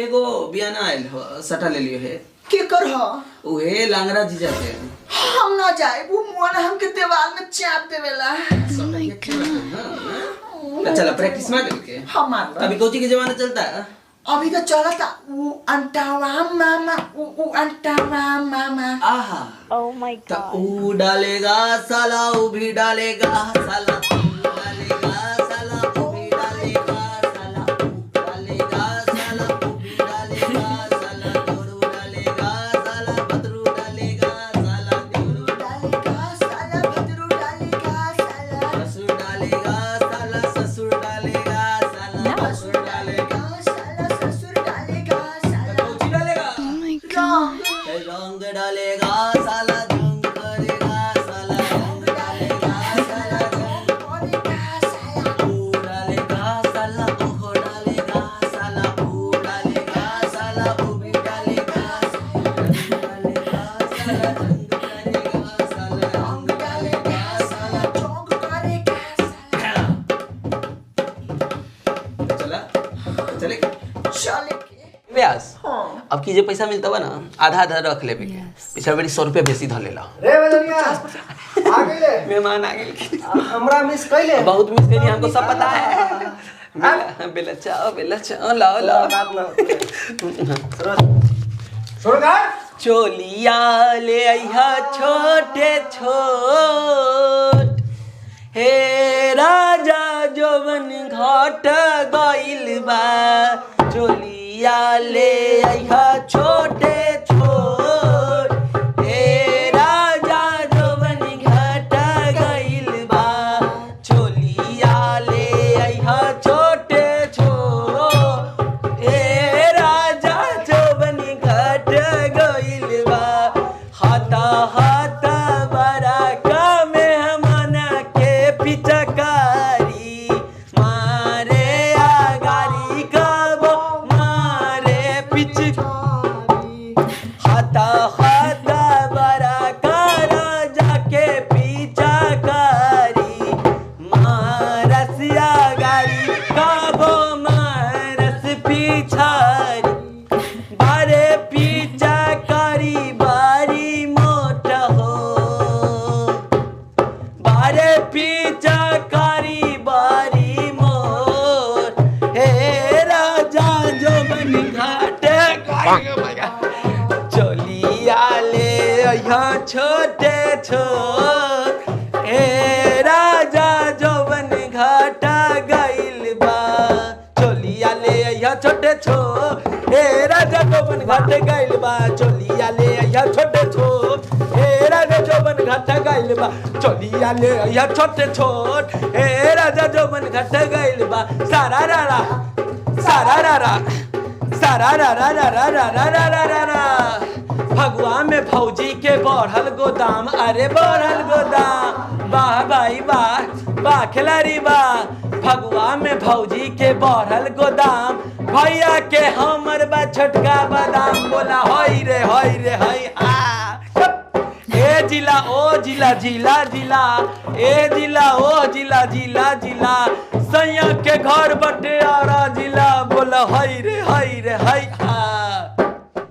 एगो बियाना आयल हो सटा ले लियो है के कर हो उहे लांगरा जीजा के हम ना जाए वो मुआना हमके दीवार में चाप देवेला चला प्रैक्टिस में के हमार अभी कोची के जमाना चलता है अभी तो चला था वो अंटावा मामा वो अंटावा मामा आहा Oh my तो god. ऊ डालेगा साला ऊ भी डालेगा साला तू डालेगा साला ऊ भी डालेगा साला ऊ डालेगा साला ऊ भी डालेगा साला तोरू डालेगा साला भद्रू डालेगा साला देवरू डालेगा साला भद्रू डालेगा साला ससुर डालेगा साला ससुर डालेगा साला ससुर डालेगा साला ससुर डालेगा साला कोची डालेगा रंग रंग डालेगा साला रंग करेगा साला रंग डालेगा साला रंग करेगा साला ऊ डालेगा साला ओहो डालेगा साला ऊ डालेगा साला ऊ भी डालेगा रंग डालेगा साला रंग करेगा साला रंग डालेगा साला रंग करेगा साला चला चले चले के व्यास हाँ अब की जे पैसा मिलता बा ना आधा आधा रख लेबे के पिछला बेरी 100 रुपया बेसी धर लेला रे बदनिया आ गइले मेहमान आ गेल हमरा मिस कइले बहुत मिस करी हमको सब पता है बेला चाओ लाओ लाओ बात ना सुरगार चोलिया ले आइहा छोटे छोट हे राजा जोवन घाट गइल बा चोलिया ले आइहा छोटे छोट हे राजा जोवन घाट गइल बा चोलिया ले आइहा छोटे छोट हे राजा जोवन घाट गइल बा हाथा हाथा बड़ा कामे हमना के पिचकारी मारे आगारी कबो मारे पिचकारी हाथा हाथा बड़ा करा जाके पिचकारी मारस आगारी कबो मारस पिछारी बारे पीछा करी बारी मोट हो बारे पीछा करी बारी मोट हे राजा जो बन घाट चलिया ले यहाँ छोटे छोट हे राजा जो बन घाट गइल बा चलिया ले यहाँ छोटे छोट हे राजा जोबन घाट गइल बा चलिया ले आया छोटे छोट हे राजा जोबन घाट गइल बा चलिया ले आया छोटे छोट हे राजा जोबन घाट गइल बा सारा रारा सारा रारा सारा रारा रारा रारा रारा रारा भगवा में फौजी के बढ़ल गोदाम अरे बढ़ल गोदाम वाह भाई वाह वाह खिलाड़ी वाह भगवा में फौजी के बढ़ल गोदाम भैया के हमर बा छोटका बादाम बोला हई रे हई आ ए जिला ओ जिला जिला जिला ए जिला ओ जिला जिला जिला सैया के घर बटे आरा जिला बोला हई रे हई